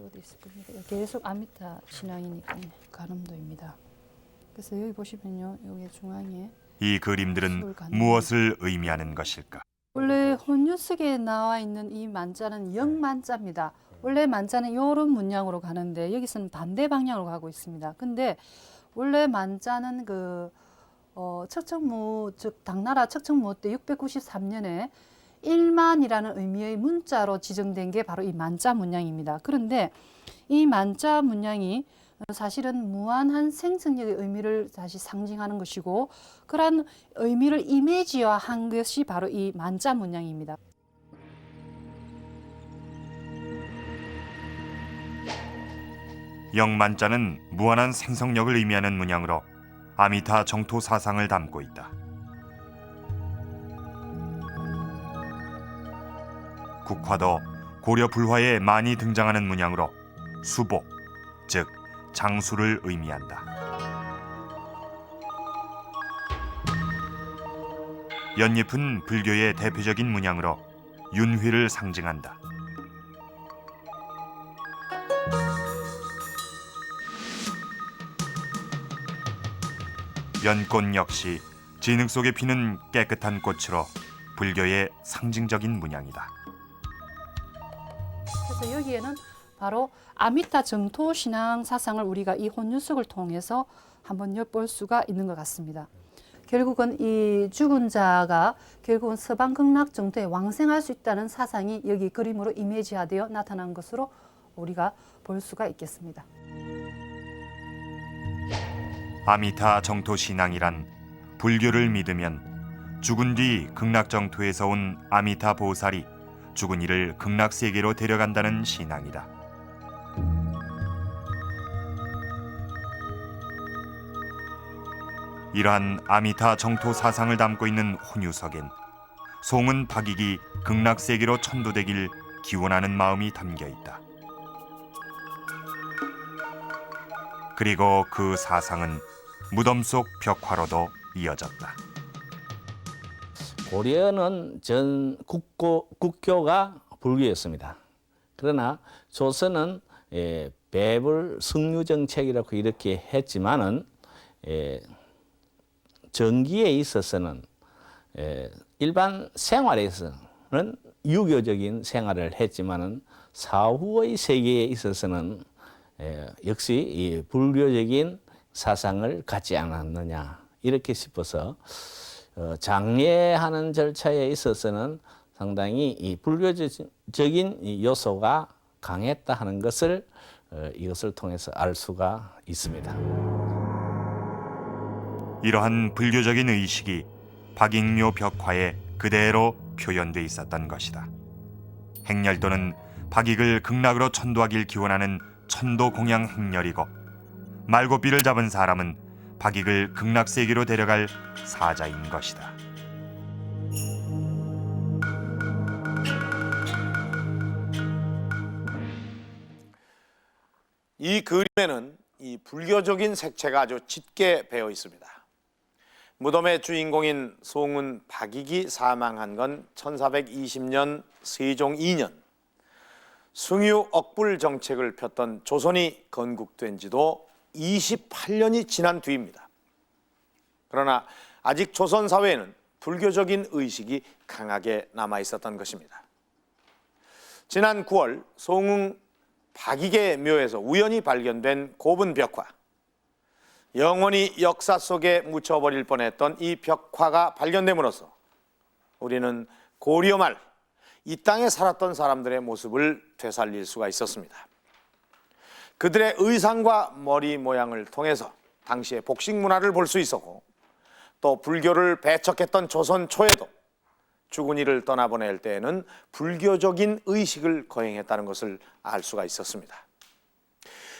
어디 있을 겁니다. 계속 아미타 신앙이니까 가늠도입니다. 그래서 여기 보시면요, 여기 중앙에 이 그림들은 무엇을 의미하는 것일까? 원래 혼유석에 나와 있는 이 만자는 영만자입니다. 원래 만자는 이런 문양으로 가는데 여기서는 반대 방향으로 가고 있습니다. 근데 원래 만자는 척척무, 즉 당나라 척척무 때 693년에 1만이라는 의미의 문자로 지정된 게 바로 이 만자 문양입니다. 그런데 이 만자 문양이 사실은 무한한 생성력의 의미를 다시 상징하는 것이고 그러한 의미를 이미지화한 것이 바로 이 만자 문양입니다. 영만자는 무한한 생성력을 의미하는 문양으로 아미타 정토 사상을 담고 있다. 국화도 고려 불화에 많이 등장하는 문양으로 수복, 즉 장수를 의미한다. 연잎은 불교의 대표적인 문양으로 윤회를 상징한다. 연꽃 역시 진흙 속에 피는 깨끗한 꽃으로 불교의 상징적인 문양이다. 그래서 여기에는 바로 아미타 정토 신앙 사상을 우리가 이 혼유석을 통해서 한번 엿볼 수가 있는 것 같습니다. 결국은 이 죽은 자가 결국은 서방 극락 정토에 왕생할 수 있다는 사상이 여기 그림으로 이미지화되어 나타난 것으로 우리가 볼 수가 있겠습니다. 아미타 정토 신앙이란 불교를 믿으면 죽은 뒤 극락 정토에서 온 아미타 보살이 죽은 이를 극락 세계로 데려간다는 신앙이다. 이러한 아미타 정토 사상을 담고 있는 혼유석엔 송은 박익이 극락 세계로 천도되길 기원하는 마음이 담겨 있다. 그리고 그 사상은 무덤 속 벽화로도 이어졌다. 고려는 전 국교가 불교였습니다. 그러나 조선은 배불 승유 정책이라고 이렇게 했지만은 정기에 있어서는 일반 생활에서는 유교적인 생활을 했지만은 사후의 세계에 있어서는 역시 이 불교적인 사상을 갖지 않았느냐 이렇게 싶어서 장례하는 절차에 있어서는 상당히 이 불교적인 요소가 강했다 하는 것을 이것을 통해서 알 수가 있습니다. 이러한 불교적인 의식이 박익묘 벽화에 그대로 표현돼 있었던 것이다. 행렬도는 박익을 극락으로 천도하길 기원하는 천도 공양 행렬이고 말고삐를 잡은 사람은 박익을 극락세계로 데려갈 사자인 것이다. 이 그림에는 이 불교적인 색채가 아주 짙게 배어 있습니다. 무덤의 주인공인 송은 박익이 사망한 건 1420년 세종 2년 숭유 억불 정책을 폈던 조선이 건국된 지도 28년이 지난 뒤입니다. 그러나 아직 조선 사회에는 불교적인 의식이 강하게 남아 있었던 것입니다. 지난 9월 송웅 박익의 묘에서 우연히 발견된 고분 벽화. 영원히 역사 속에 묻혀버릴 뻔했던 이 벽화가 발견됨으로써 우리는 고려 말 이 땅에 살았던 사람들의 모습을 되살릴 수가 있었습니다. 그들의 의상과 머리 모양을 통해서 당시의 복식 문화를 볼 수 있었고, 또 불교를 배척했던 조선 초에도 죽은 이를 떠나보낼 때에는 불교적인 의식을 거행했다는 것을 알 수가 있었습니다.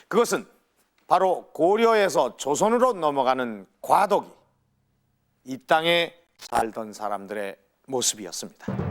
그것은 바로 고려에서 조선으로 넘어가는 과도기, 이 땅에 살던 사람들의 모습이었습니다.